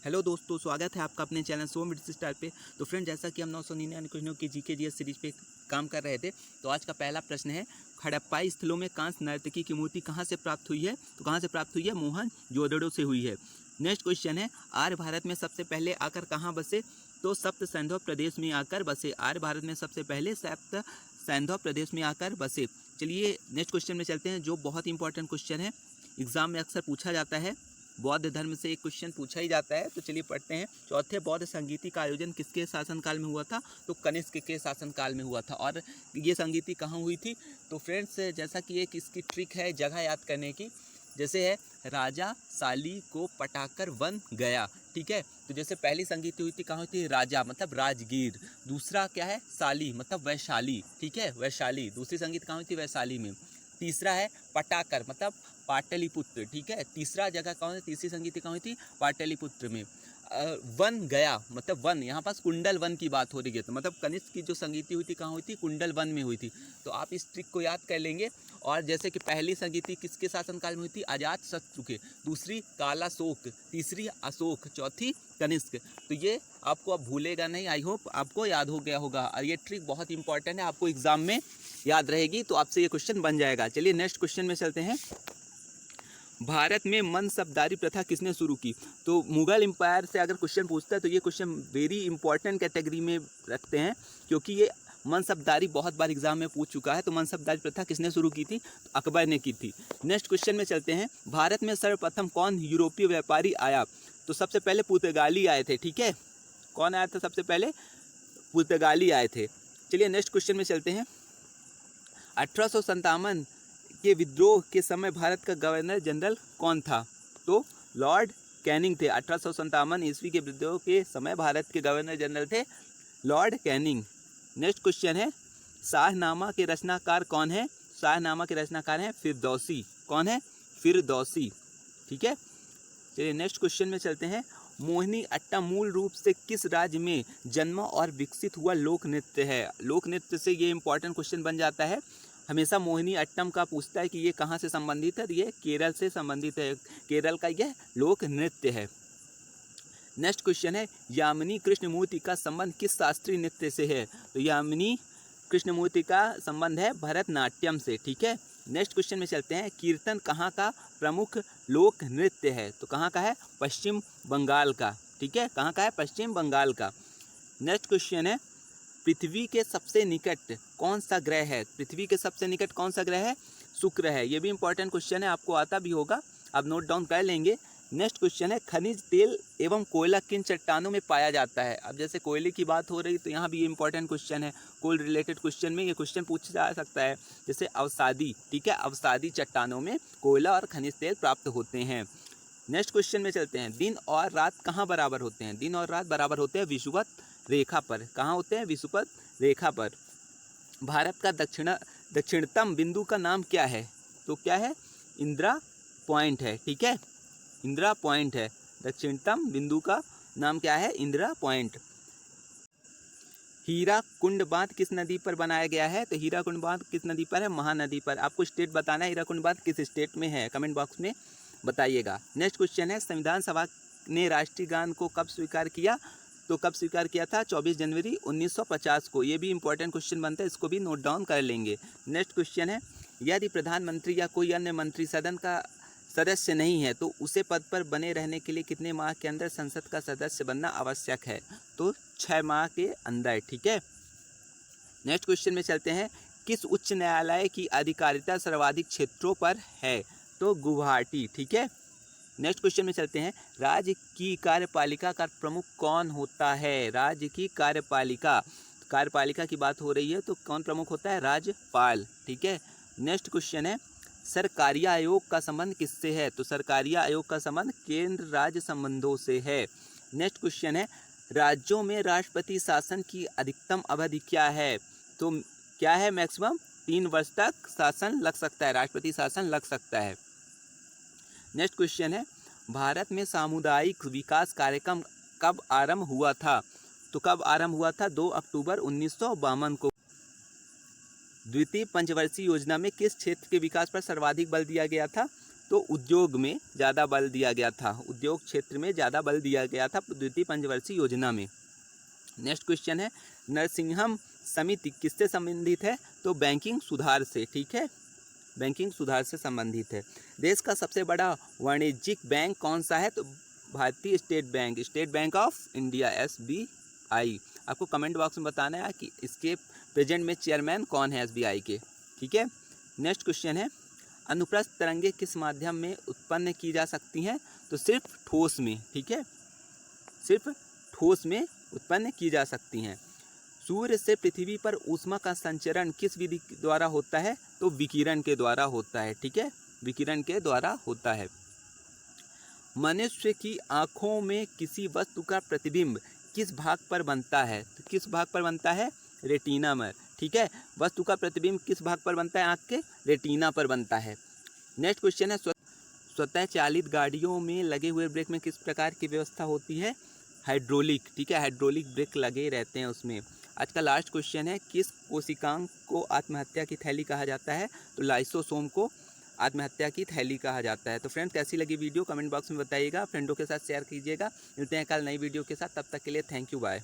Hello दोस्तों, स्वागत है आपका अपने चैनल सो मिड स्टार पे। तो फ्रेंड, जैसा कि हम 999 क्वेश्चनों की जीके जीएस सीरीज पे काम कर रहे थे, तो आज का पहला प्रश्न है, हड़प्पाई स्थलों में कांस्य नर्तकी की मूर्ति कहाँ से प्राप्त हुई है? तो कहाँ से प्राप्त हुई है? मोहनजोदड़ो से हुई है। नेक्स्ट क्वेश्चन है, आर्य भारत में सबसे पहले आकर कहाँ बसे? तो सप्त सैंधव प्रदेश में आकर बसे। आर्य भारत में सबसे पहले सप्त सैंधव प्रदेश में आकर बसे। चलिए नेक्स्ट क्वेश्चन में चलते हैं, जो बहुत इंपॉर्टेंट क्वेश्चन है, एग्जाम में अक्सर पूछा जाता है। बौद्ध धर्म से एक क्वेश्चन पूछा ही जाता है। तो चलिए पढ़ते हैं। चौथे बौद्ध संगीति का आयोजन किसके शासनकाल में हुआ था? तो कनिष्क के शासनकाल में हुआ था। और ये संगीति कहाँ हुई थी? तो फ्रेंड्स, जैसा कि एक इसकी ट्रिक है जगह याद करने की, जैसे है राजा साली को पटाकर वन गया। ठीक है, तो जैसे पहली संगीति हुई थी कहाँ हुई थी? राजा मतलब राजगीर। दूसरा क्या है? साली मतलब वैशाली। ठीक है, वैशाली। दूसरी संगीत कहाँ हुई थी? वैशाली में। तीसरा है पटाकर मतलब पाटलिपुत्र। ठीक है, तीसरा जगह कौन है? तीसरी संगीति कहाँ हुई थी? पाटलिपुत्र में। वन गया मतलब वन, यहाँ पास कुंडल वन की बात हो रही है, तो मतलब कनिष्क की जो संगीति हुई थी कहाँ हुई थी? कुंडल वन में हुई थी। तो आप इस ट्रिक को याद कर लेंगे। और जैसे कि पहली संगीति किसके शासनकाल में हुई थी? अजातशत्रु के। दूसरी कालाशोक, तीसरी अशोक, चौथी कनिष्क। तो ये आपको अब भूलेगा नहीं। आई होप आपको याद हो गया होगा। और ये ट्रिक बहुत इंपॉर्टेंट है, आपको एग्जाम में याद रहेगी, तो आपसे ये क्वेश्चन बन जाएगा। चलिए नेक्स्ट क्वेश्चन में चलते हैं। भारत में मनसबदारी प्रथा किसने शुरू की? तो मुगल एम्पायर से अगर क्वेश्चन पूछता है तो ये क्वेश्चन वेरी इंपॉर्टेंट कैटेगरी में रखते हैं, क्योंकि ये मनसबदारी बहुत बार एग्जाम में पूछ चुका है। तो मनसबदारी प्रथा किसने शुरू की थी? तो अकबर ने की थी। नेक्स्ट क्वेश्चन में चलते हैं। भारत में सर्वप्रथम कौन यूरोपीय व्यापारी आया? तो सबसे पहले पुर्तगाली आए थे। ठीक है, कौन आया था सबसे पहले? पुर्तगाली आए थे। चलिए नेक्स्ट क्वेश्चन में चलते हैं। 1857 के विद्रोह के समय भारत का गवर्नर जनरल कौन था? तो लॉर्ड कैनिंग थे। 1857 ईस्वी के विद्रोह के समय भारत के गवर्नर जनरल थे लॉर्ड कैनिंग। नेक्स्ट क्वेश्चन है, शाहनामा के रचनाकार कौन है? शाहनामा के रचनाकार हैं फिरदौसी। कौन है? फिरदौसी। ठीक है, चलिए नेक्स्ट क्वेश्चन में चलते हैं। मोहिनी अट्टम मूल रूप से किस राज्य में जन्मा और विकसित हुआ लोक नृत्य है? लोक नृत्य से ये इंपॉर्टेंट क्वेश्चन बन जाता है। हमेशा मोहिनी अट्टम का पूछता है कि ये कहाँ से संबंधित है। ये केरल से संबंधित है। केरल का यह लोक नृत्य है। नेक्स्ट क्वेश्चन है, यामिनी कृष्णमूर्ति का संबंध किस शास्त्रीय नृत्य से है? तो यामिनी कृष्णमूर्ति का संबंध है भरतनाट्यम से। ठीक है, नेक्स्ट क्वेश्चन में चलते हैं। कीर्तन कहाँ का प्रमुख लोक नृत्य है? तो कहाँ का है? पश्चिम बंगाल का। ठीक है, कहाँ का है? पश्चिम बंगाल का। नेक्स्ट क्वेश्चन है, पृथ्वी के सबसे निकट कौन सा ग्रह है? पृथ्वी के सबसे निकट कौन सा ग्रह है? शुक्र है। ये भी इंपॉर्टेंट क्वेश्चन है, आपको आता भी होगा, आप नोट डाउन कर लेंगे। नेक्स्ट क्वेश्चन है, खनिज तेल एवं कोयला किन चट्टानों में पाया जाता है? अब जैसे कोयले की बात हो रही तो यहाँ भी ये इंपॉर्टेंट क्वेश्चन है। कोल रिलेटेड क्वेश्चन में ये क्वेश्चन पूछा जा सकता है। जैसे अवसादी। ठीक है, अवसादी चट्टानों में कोयला और खनिज तेल प्राप्त होते हैं। नेक्स्ट क्वेश्चन में चलते हैं। दिन और रात कहाँ बराबर होते हैं? दिन और रात बराबर होते हैं विषुवत रेखा पर। कहाँ होते हैं? विषुवत रेखा पर। भारत का दक्षिणतम बिंदु का नाम क्या है? तो क्या है? इंदिरा पॉइंट है। ठीक है, इंदिरा पॉइंट है। दक्षिणतम बिंदु का नाम क्या है? इंदिरा पॉइंट। हीरा कुंड बांध किस नदी पर बनाया गया है? तो हीरा कुंड बांध किस नदी पर है? महानदी पर। आपको स्टेट बताना है, हीरा कुंड बांध किस स्टेट में है, कमेंट बॉक्स में बताइएगा। नेक्स्ट क्वेश्चन है, संविधान सभा ने राष्ट्रीय गान को कब स्वीकार किया? तो कब स्वीकार किया था? 24 जनवरी 1950 को। ये भी इंपॉर्टेंट क्वेश्चन बनता है, इसको भी नोट डाउन कर लेंगे। नेक्स्ट क्वेश्चन है, यदि प्रधानमंत्री या कोई अन्य मंत्री सदन का सदस्य नहीं है तो उसे पद पर बने रहने के लिए कितने माह के अंदर संसद का सदस्य बनना आवश्यक है? तो 6 माह के अंदर। ठीक है, नेक्स्ट क्वेश्चन में चलते हैं। किस उच्च न्यायालय की अधिकारिता सर्वाधिक क्षेत्रों पर है? तो गुवाहाटी। ठीक है, नेक्स्ट क्वेश्चन में चलते हैं। राज्य की कार्यपालिका का प्रमुख कौन होता है? राज्य की कार्यपालिका की बात हो रही है तो कौन प्रमुख होता है? राज्यपाल। ठीक है, नेक्स्ट क्वेश्चन है, सरकारी आयोग का संबंध किससे है? तो सरकारी आयोग का संबंध केंद्र राज्य संबंधों से है। नेक्स्ट क्वेश्चन है, राज्यों में राष्ट्रपति शासन की अधिकतम अवधि क्या है? तो क्या है? मैक्सिमम 3 वर्ष तक शासन लग सकता है, राष्ट्रपति शासन लग सकता है। नेक्स्ट क्वेश्चन है, भारत में सामुदायिक विकास कार्यक्रम कब आरंभ हुआ था? तो कब आरंभ हुआ था? 2 अक्टूबर 1952 को। द्वितीय पंचवर्षीय योजना में किस क्षेत्र के विकास पर सर्वाधिक बल दिया गया था? तो उद्योग में ज़्यादा बल दिया गया था, उद्योग क्षेत्र में ज़्यादा बल दिया गया था द्वितीय पंचवर्षीय योजना में। नेक्स्ट क्वेश्चन है, नरसिंहम समिति किससे संबंधित है? तो बैंकिंग सुधार से, ठीक है, बैंकिंग सुधार से संबंधित है। देश का सबसे बड़ा वाणिज्यिक बैंक कौन सा है? तो भारतीय state bank, state bank of India, SBI। आपको कमेंट बॉक्स में बताना है कि इसके प्रेजेंट में चेयरमैन कौन है SBI के, ठीक है। नेक्स्ट क्वेश्चन है, अनुप्रस्थ तरंगे किस माध्यम में उत्पन्न की जा सकती हैं? तो सिर्फ ठोस में, ठीक है, सिर्फ ठोस में उत्पन्न की जा सकती हैं। सूर्य से पृथ्वी पर ऊष्मा का संचरण किस विधि द्वारा होता है? तो विकिरण के द्वारा होता है, ठीक है, विकिरण के द्वारा होता है। मनुष्य की आँखों में किसी वस्तु का प्रतिबिंब किस भाग पर बनता है? तो किस भाग पर बनता है? रेटिना में, ठीक है, वस्तु का प्रतिबिंब किस भाग पर बनता है? आँख के रेटिना पर बनता है। नेक्स्ट क्वेश्चन है, स्वतः चालित गाड़ियों में लगे हुए ब्रेक में किस प्रकार की व्यवस्था होती है? हाइड्रोलिक, ठीक है, हाइड्रोलिक ब्रेक लगे रहते हैं उसमें। आज का लास्ट क्वेश्चन है, किस कोशिकांग को आत्महत्या की थैली कहा जाता है? तो लाइसोसोम को आत्महत्या की थैली कहा जाता है। तो फ्रेंड्स, कैसी लगी वीडियो कमेंट बॉक्स में बताइएगा, फ्रेंडों के साथ शेयर कीजिएगा। मिलते हैं कल नई वीडियो के साथ, तब तक के लिए थैंक यू, बाय।